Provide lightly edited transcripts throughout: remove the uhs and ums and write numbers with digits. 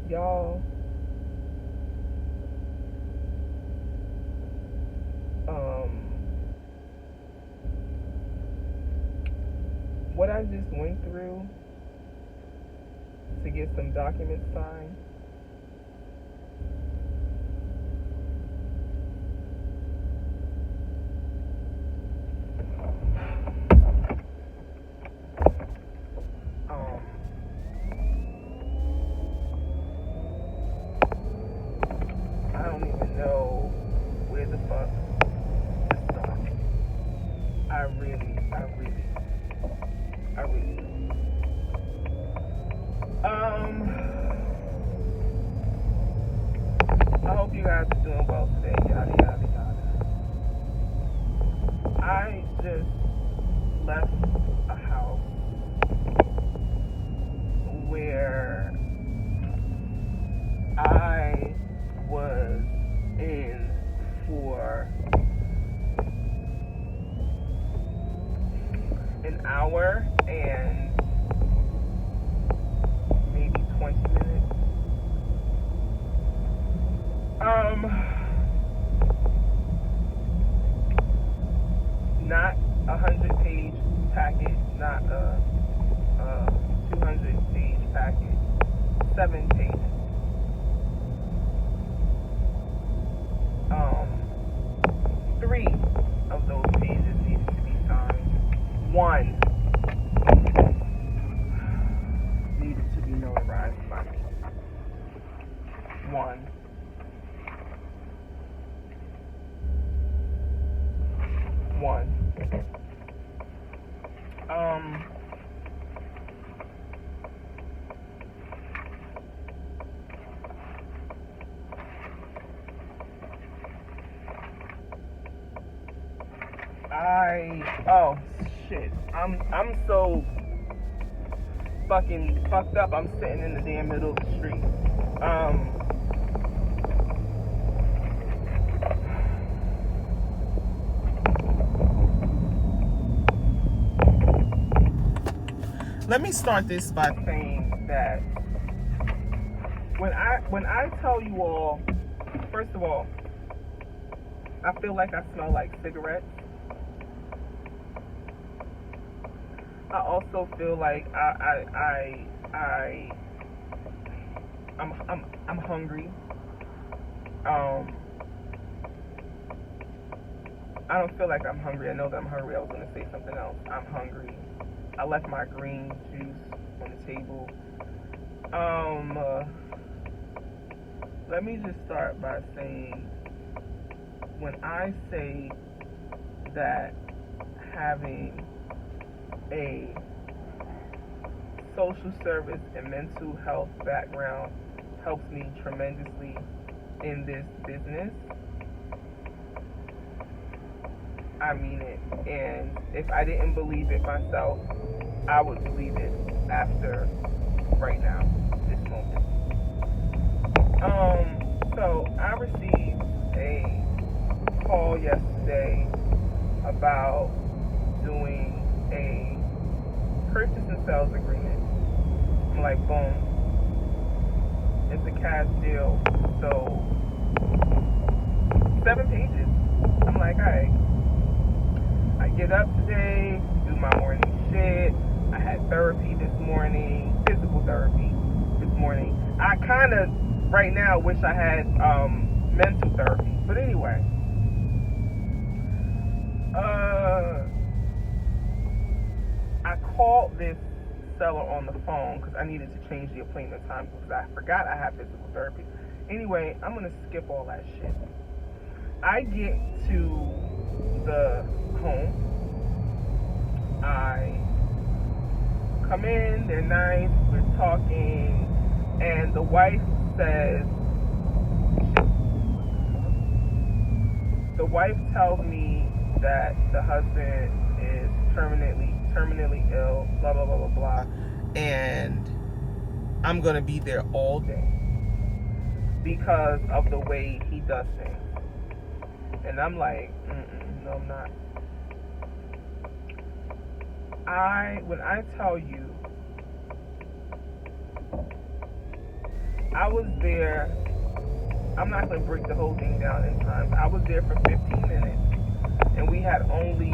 Y'all, what I just went through to get some documents signed, um, I don't even know where the fuck to start. I really don't. I hope you guys are doing well today, yada yada yada. I just left a house where I was in for an hour and maybe 20 minutes. Not a 100-page packet, not a 200-page packet, 7 pages. 3 of those pages needed to be signed. 1 needed to be notarized by me. 1. Oh shit. I'm so fucking fucked up. I'm sitting in the damn middle of the street. Let me start this by saying that when I tell you all, first of all, I feel like I smell like cigarettes. I also feel like I'm hungry. I don't feel like I'm hungry. I know that I'm hungry. I was gonna say something else. I'm hungry. I left my green juice on the table. Let me just start by saying, when I say that having a social service and mental health background helps me tremendously in this business, I mean it. And if I didn't believe it myself, I would believe it after right now, this moment. So I received a call yesterday about doing a purchase and sales agreement. I'm like, boom, it's a cash deal. So 7 pages. I'm like, alright. I get up today, do my morning shit. I had therapy this morning, physical therapy this morning. I kind of right now wish I had mental therapy, but anyway. I called this seller on the phone because I needed to change the appointment time because I forgot I had physical therapy. Anyway, I'm gonna skip all that shit. I get to the home. I come in, they're nice, we're talking, and the wife says, the wife tells me that the husband is terminally ill, blah, blah, blah, blah, blah, and I'm going to be there all day because of the way he does things. And I'm like, no, I'm not. When I tell you, I was there. I'm not going to break the whole thing down in time. I was there for 15 minutes, and we had only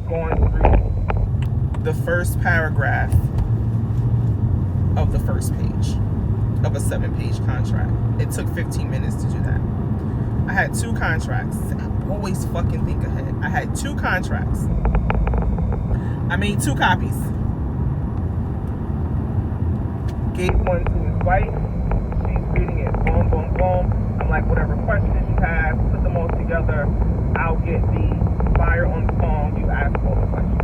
gone through the first paragraph of the first page of a 7-page contract. It took 15 minutes to do that. I had 2 contracts. I always fucking think ahead. I had 2 contracts. I made 2 copies. Gave one to his wife. She's reading it. Boom, boom, boom. I'm like, whatever questions you have, put them all together. I'll get the buyer on the phone. You ask all the questions.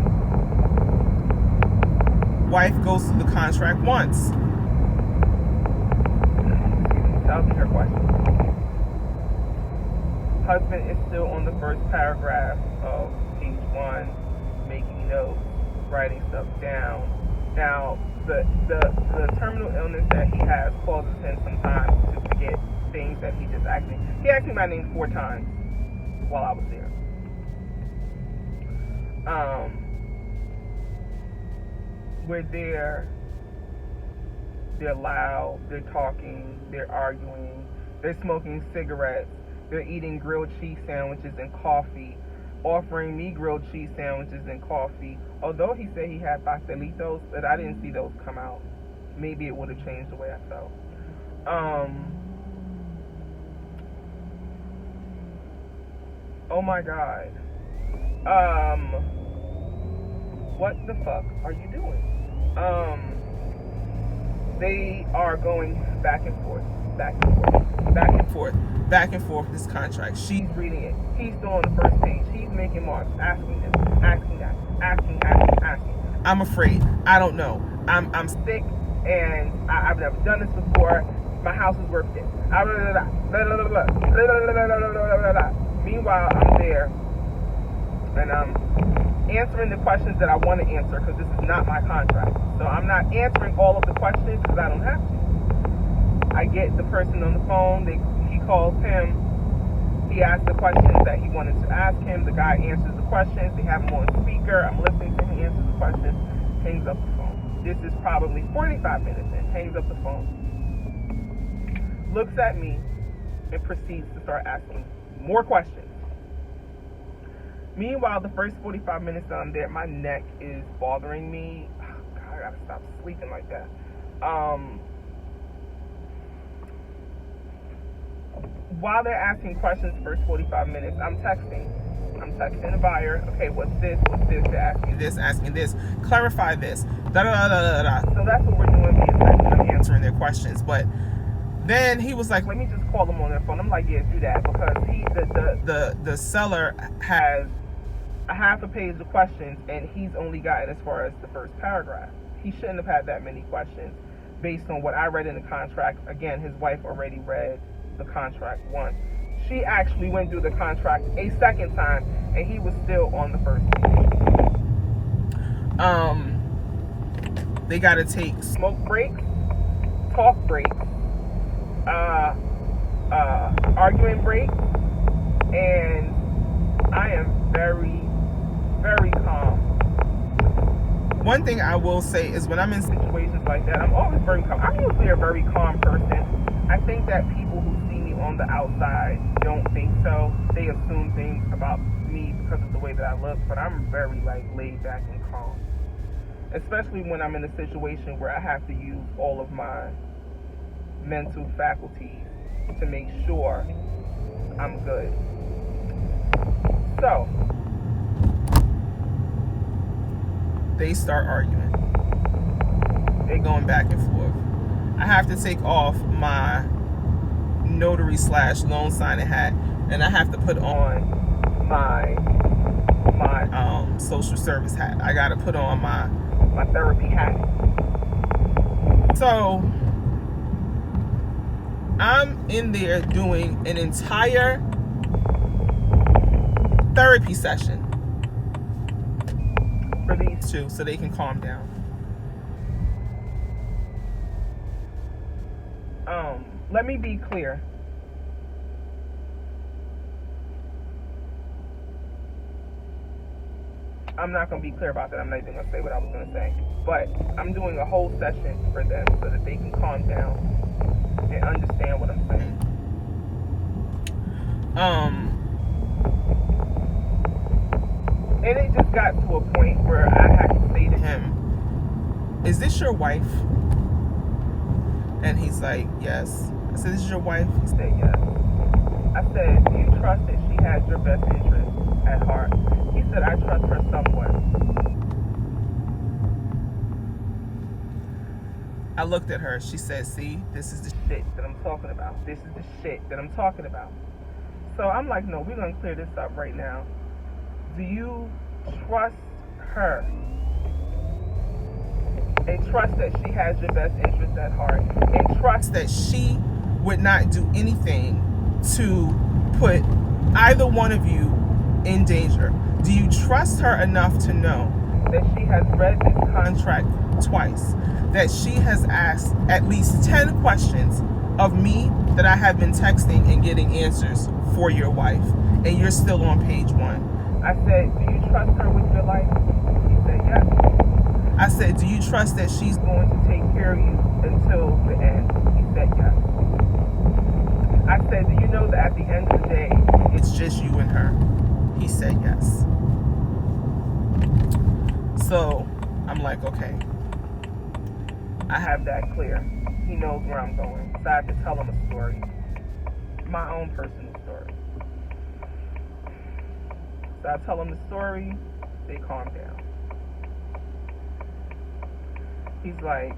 Wife goes through the contract once. Tells me her questions. Husband is still on the first paragraph of page 1, making notes, writing stuff down. Now, the terminal illness that he has causes him sometimes to forget things that he just asked me. He asked me my name 4 times while I was there. We're there. They're loud. They're talking. They're arguing. They're smoking cigarettes. They're eating grilled cheese sandwiches and coffee, offering me grilled cheese sandwiches and coffee. Although he said he had pastelitos, but I didn't see those come out. Maybe it would have changed the way I felt. Oh my God. What the fuck are you doing? They are going back and forth, back and forth, back and forth, back and forth this contract. She's reading it. He's still on the first page. He's making marks, asking this, asking that, asking. I'm afraid. I don't know. I'm sick, and I've never done this before. My house is worth this. Meanwhile, I'm there, and I'm answering the questions that I want to answer because this is not my contract. So I'm not answering all of the questions because I don't have to. I get the person on the phone. He calls him. He asks the questions that he wanted to ask him. The guy answers the questions. They have him on speaker. I'm listening to him. He answers the questions. Hangs up the phone. This is probably 45 minutes in. Hangs up the phone. Looks at me and proceeds to start asking more questions. Meanwhile, the first 45 minutes that I'm there, my neck is bothering me. Oh, God, I gotta stop sleeping like that. While they're asking questions, the first 45 minutes, I'm texting the buyer. Okay, what's this? They're asking this. Clarify this. Da da da da da. So that's what we're doing. Me and I'm answering their questions. But then he was like, "Let me just call them on their phone." I'm like, "Yeah, do that," because the seller has a half a page of questions, and he's only gotten as far as the first paragraph. He shouldn't have had that many questions based on what I read in the contract. Again, his wife already read the contract once. She actually went through the contract a second time, and he was still on the first page. They got to take smoke breaks, talk breaks, arguing breaks, and I am very, very calm. One thing I will say is when I'm in situations like that, I'm always very calm. I'm usually a very calm person. I think that people who see me on the outside don't think so. They assume things about me because of the way that I look, but I'm very laid back and calm. Especially when I'm in a situation where I have to use all of my mental faculties to make sure I'm good. So, they start arguing. They're going back and forth. I have to take off my notary / loan signing hat, and I have to put on my social service hat. I got to put on my therapy hat. So I'm in there doing an entire therapy session for these two so they can calm down. Let me be clear. I'm not going to be clear about that. I'm not even going to say what I was going to say. But I'm doing a whole session for them so that they can calm down and understand what I'm saying. And it just got to a point where I had to say to him, "Is this your wife?" And he's like, "Yes." I said, "This is your wife?" He said, "Yes." I said, "Do you trust that she has your best interest at heart?" He said, "I trust her somewhat." I looked at her. She said, "See, this is the shit that I'm talking about. This is the shit that I'm talking about." So I'm like, "No, we're going to clear this up right now. Do you trust her? And trust that she has your best interest at heart? And trust that she would not do anything to put either one of you in danger? Do you trust her enough to know that she has read this contract twice? That she has asked at least 10 questions of me that I have been texting and getting answers for your wife, and you're still on page 1. I said, "Do you trust her with your life?" He said, "Yes." I said, "Do you trust that she's going to take care of you until the end?" He said, "Yes." I said, "Do you know that at the end of the day, it's just you and her?" He said, "Yes." So I'm like, okay, I have that clear. He knows where I'm going. So I have to tell him a story, my own personal story. So I tell him the story, they calm down. He's like,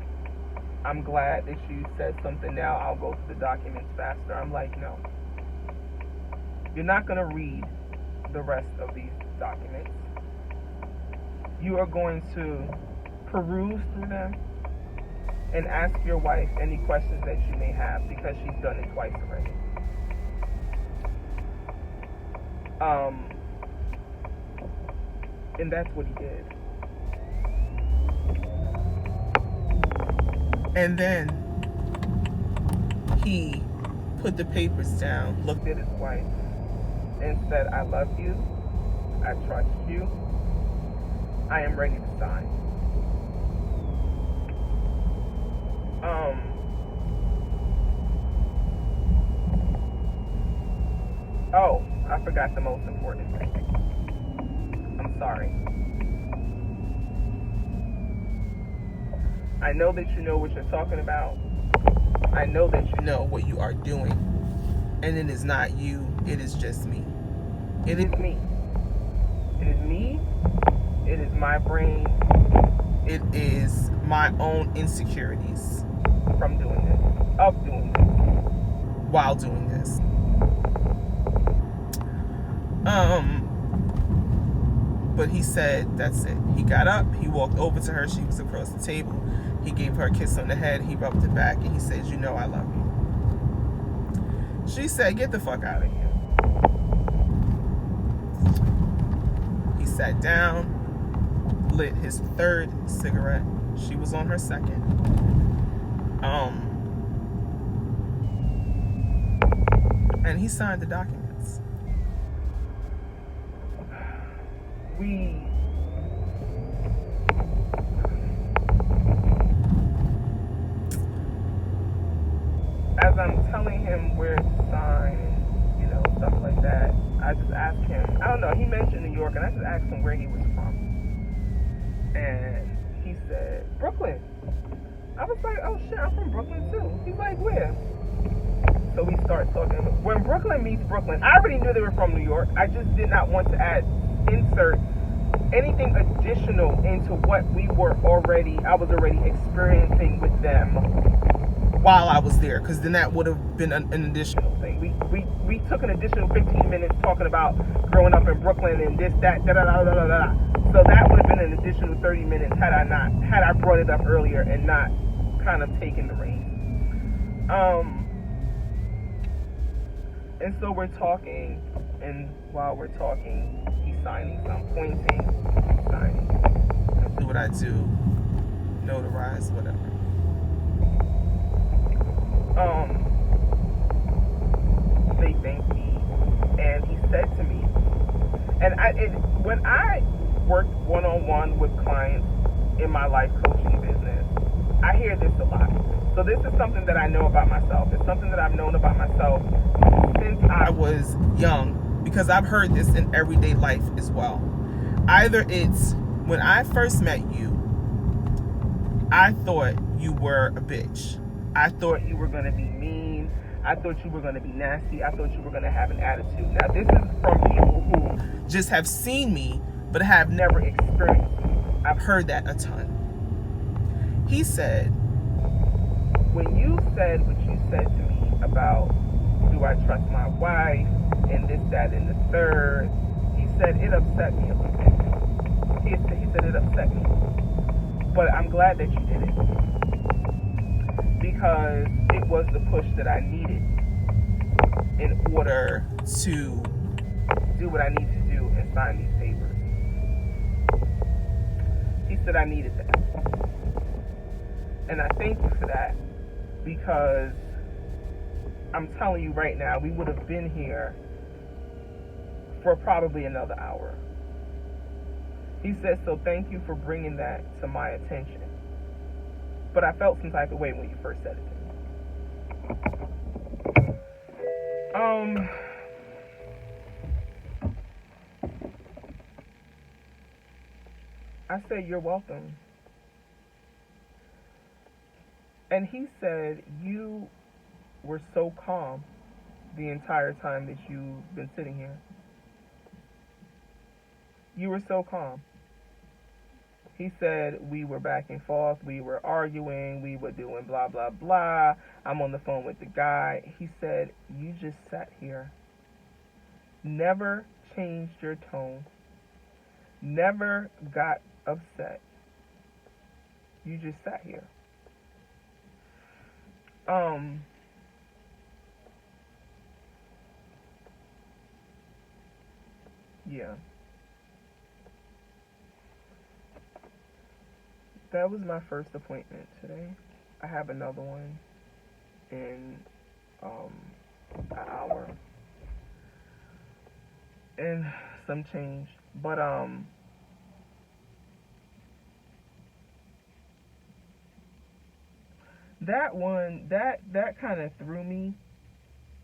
"I'm glad that you said something now. I'll go through the documents faster." I'm like, "No. You're not going to read the rest of these documents. You are going to peruse through them and ask your wife any questions that you may have, because she's done it twice already." And that's what he did. And then he put the papers down, looked at his wife, and said, "I love you. I trust you. I am ready to sign." Oh, I forgot the most important thing. I'm sorry. I know that you know what you're talking about. I know that you know what you are doing. And it is not you. It is just me. It is me. It is me. It is my brain. It is my own insecurities from doing this, of doing this, while doing this. But he said, that's it. He got up, he walked over to her, she was across the table. He gave her a kiss on the head, he rubbed her back, and he said, "You know I love you." She said, "Get the fuck out of here." He sat down, lit his third cigarette. She was on her second. And he signed the documents. As I'm telling him where to sign, stuff like that, I just asked him, I don't know, he mentioned New York, and I just asked him where he was from. And he said, "Brooklyn." I was like, "Oh shit, I'm from Brooklyn too." He's like, "Where?" So we start talking. When Brooklyn meets Brooklyn, I already knew they were from New York. I just did not want to insert anything additional into what I was already experiencing with them while I was there, because then that would have been an additional thing. We took an additional 15 minutes talking about growing up in Brooklyn and this, that, da da da da da da. So that would have been an additional 30 minutes had I brought it up earlier and not kind of taken the reins. And so we're talking, and while we're talking, he's signing. So I'm pointing, he's signing. I do what I do, notarize, whatever. They thanked me, and he said to me, when I work one-on-one with clients in my life coaching business, I hear this a lot. So this is something that I know about myself. It's something that I've known about myself since I was young, because I've heard this in everyday life as well. Either it's when I first met you, I thought you were a bitch. I thought you were going to be mean. I thought you were going to be nasty. I thought you were going to have an attitude. Now, this is from people who just have seen me, but have never experienced me. I've heard that a ton. He said, when you said what you said to me about, do I trust my wife, and this, that, and the third, he said, it upset me a little bit. He said, it upset me. But I'm glad that you did it, because it was the push that I needed in order to do what I need to do and sign these papers. He said I needed that. And I thank you for that, because I'm telling you right now, we would have been here for probably another hour. He said, so thank you for bringing that to my attention. But I felt some type of way when you first said it to me. I said, you're welcome. And he said, you were so calm the entire time that you've been sitting here. You were so calm. He said, we were back and forth, we were arguing, we were doing blah, blah, blah. I'm on the phone with the guy. He said, you just sat here. Never changed your tone. Never got upset. You just sat here. Yeah. That was my first appointment today. I have another one in an hour and some change. But that one that kind of threw me.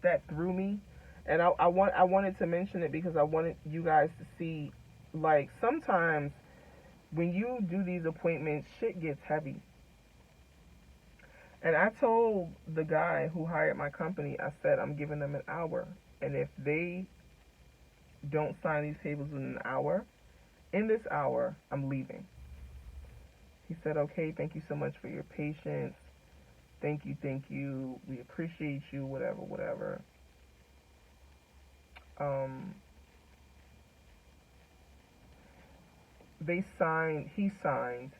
That threw me. And I wanted to mention it because I wanted you guys to see, like, sometimes when you do these appointments, shit gets heavy. And I told the guy who hired my company, I said, I'm giving them an hour. And if they don't sign these papers in an hour, in this hour, I'm leaving. He said, okay, thank you so much for your patience. Thank you. We appreciate you, whatever. He signed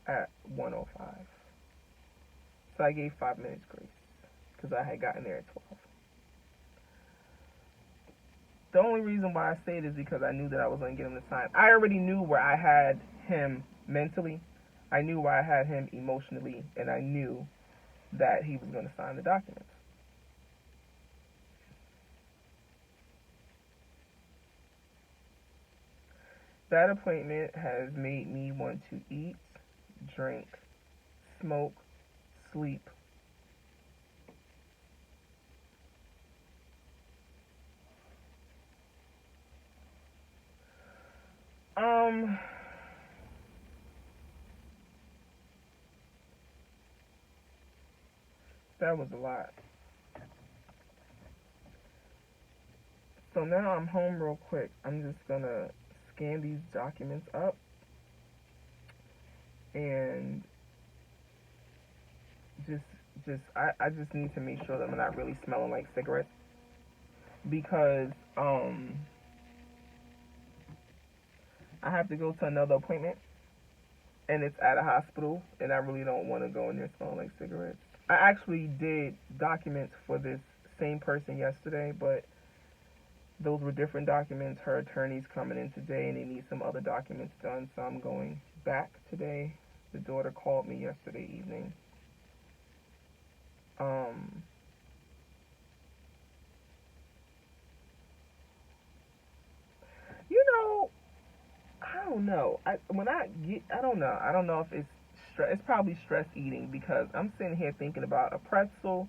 at 1:05. So I gave 5 minutes grace because I had gotten there at 12. The only reason why I say it is because I knew that I was going to get him to sign. I already knew where I had him mentally. I knew where I had him emotionally, and I knew that he was going to sign the documents. That appointment has made me want to eat, drink, smoke, sleep. That was a lot. So now I'm home real quick. I'm just gonna scan these documents up and I just need to make sure that I'm not really smelling like cigarettes, because I have to go to another appointment and it's at a hospital, and I really don't want to go in there smelling like cigarettes. I actually did documents for this same person yesterday, but those were different documents. Her attorney's coming in today and they need some other documents done, so I'm going back today. The daughter called me yesterday evening. You know, I don't know. I don't know if it's It's probably stress eating because I'm sitting here thinking about a pretzel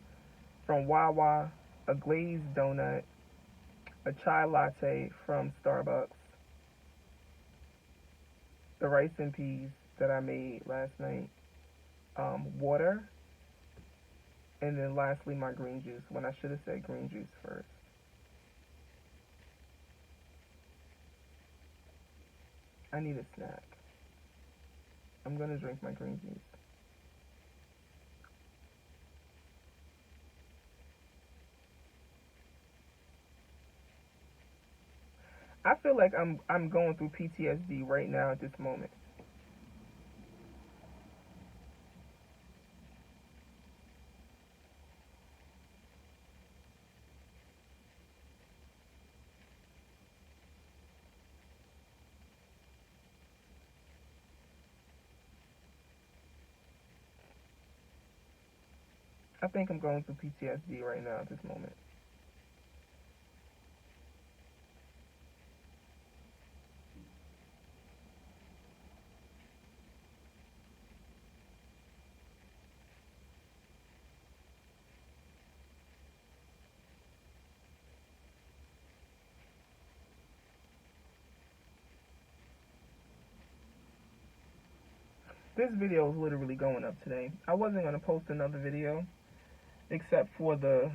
from Wawa, a glazed donut, a chai latte from Starbucks, the rice and peas that I made last night, water, and then lastly my green juice when I should have said green juice first. I need a snack. I'm gonna drink my green juice. I feel like I'm going through PTSD right now at this moment. I think I'm going through PTSD right now at this moment. This video is literally going up today. I wasn't going to post another video except for the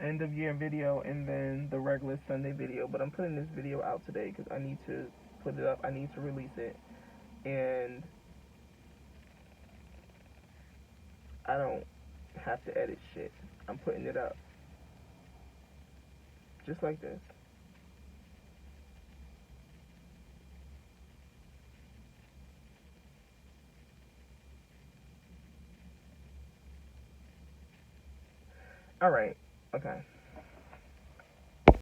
end of year video and then the regular Sunday video, but I'm putting this video out today because I need to put it up. I need to release it, and I don't have to edit shit. I'm putting it up just like this. All right. Okay.